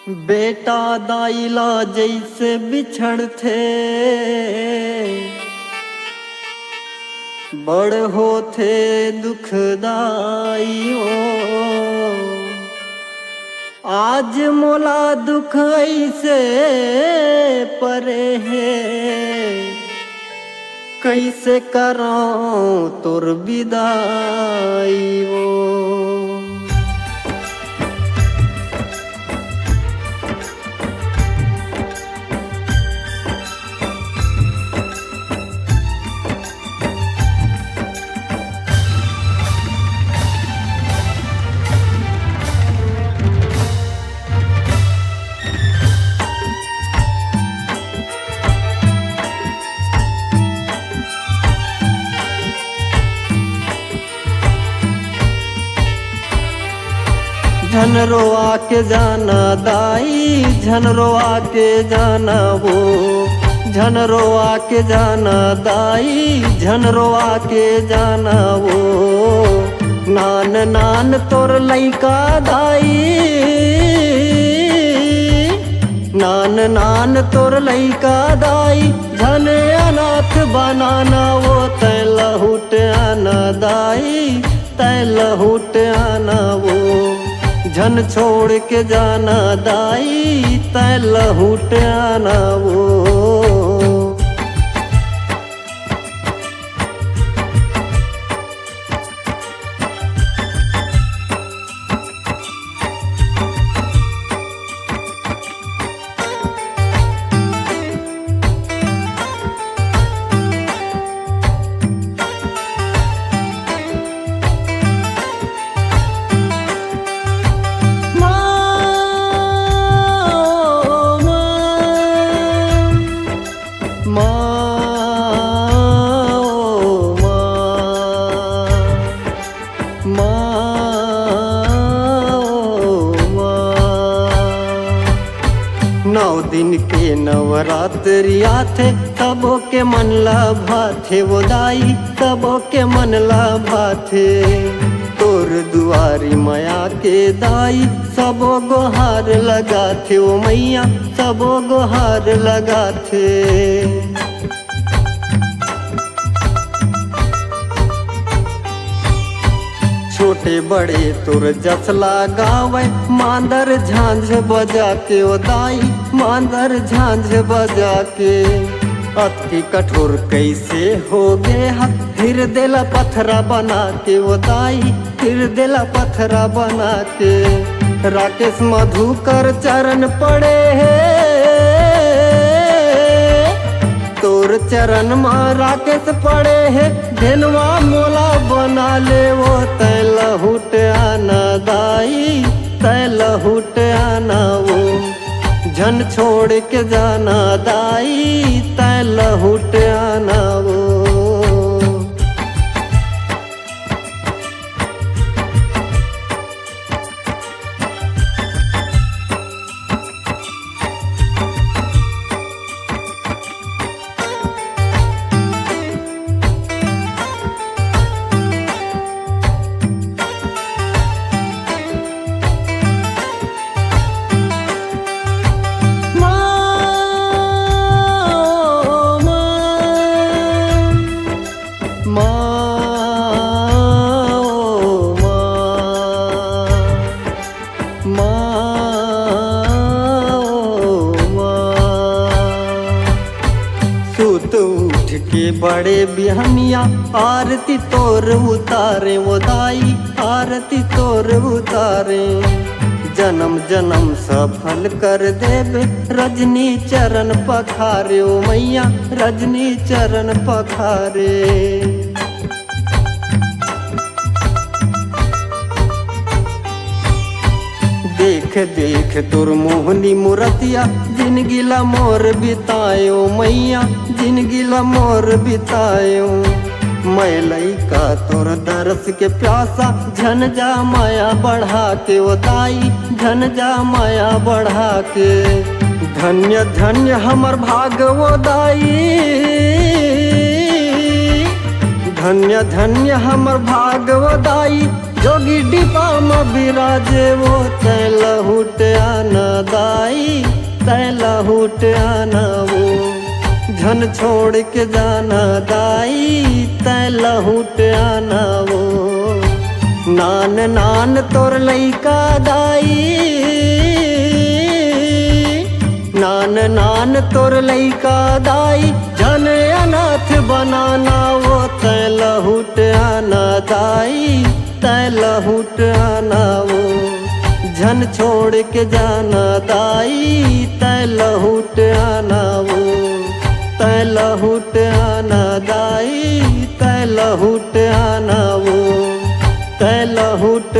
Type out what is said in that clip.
बेटा दाइला जैसे बिछड़ थे बड़ होथे दुखदाई ओ आज मोला दुख ऐसे परे है कैसे कराऊं तोर विदाई ओ झनरो आके जाना दाई झनरो आके जाना वो झनरो आके जाना दाई झनरो आके जाना वो नान नान तोर लइका दाई नान नान तोर लइका दाई झन अनाथ बनाना वो तै लहुट आना दाई तै लहुट आना वो झन छोड़ के जाना दाई तै लहुट आना वो नौ दिन के नवरात्रि आथे तबो के मन ला भाथे वो दाई तबो के मन ला भाथे तोर दुआरी माया के दाई सबो गोहार लगाथे ओ मैया सबो गोहार लगाथे छोटे बड़े तुर जसला गावे मांदर झांझ बजा के ओ दाई मांदर झांझ बजा के अति कठोर कैसे हो गया फिर देला पत्थरा बना के ओ दाई फिर देला पत्थरा बना के राकेश मधुकर चरण पड़े है तोर चरण में राकेश पड़े है धेनवा मोला बना ले वो तै लहुट आना दाई तै लहुट आना वो झन छोड़ के जाना दाई तै लहुट आना वो उठ के बड़े बिहनिया आरती तोर उतारे वो दाई आरती तोर उतारे जन्म जन्म सफल कर देवे रजनी चरण पखारे ओ मैया रजनी चरण पखारे देख देख तोर मोहनी मूर्तिया जिंदगी ला मोर बितायो मैया जिंदगी ला मोर बितायो मैं लइका तोर दरस के प्यासा झन जा माया बढ़ा के ओ दाई झन जा माया बढ़ा के धन्य धन्य हमर भाग वो दाई धन्य धन्य हमर भाग वो दाई जोगी डिपा में बिराजे वो तै लहुट आना दाई, तै लहुट आना वो झन छोड़ के जाना दाई, तै लहुट आना वो। नान नान तोर लइका दाई, नान नान तोर लइका दाई, झन अनाथ बनाना वो तै लहुट आना दाई, तै लहुट आना वो झन छोड़ के जाना दाई, तै लहुट आना वो, तै लहुट आना दाई, तै लहुट आना वो, तै लहुट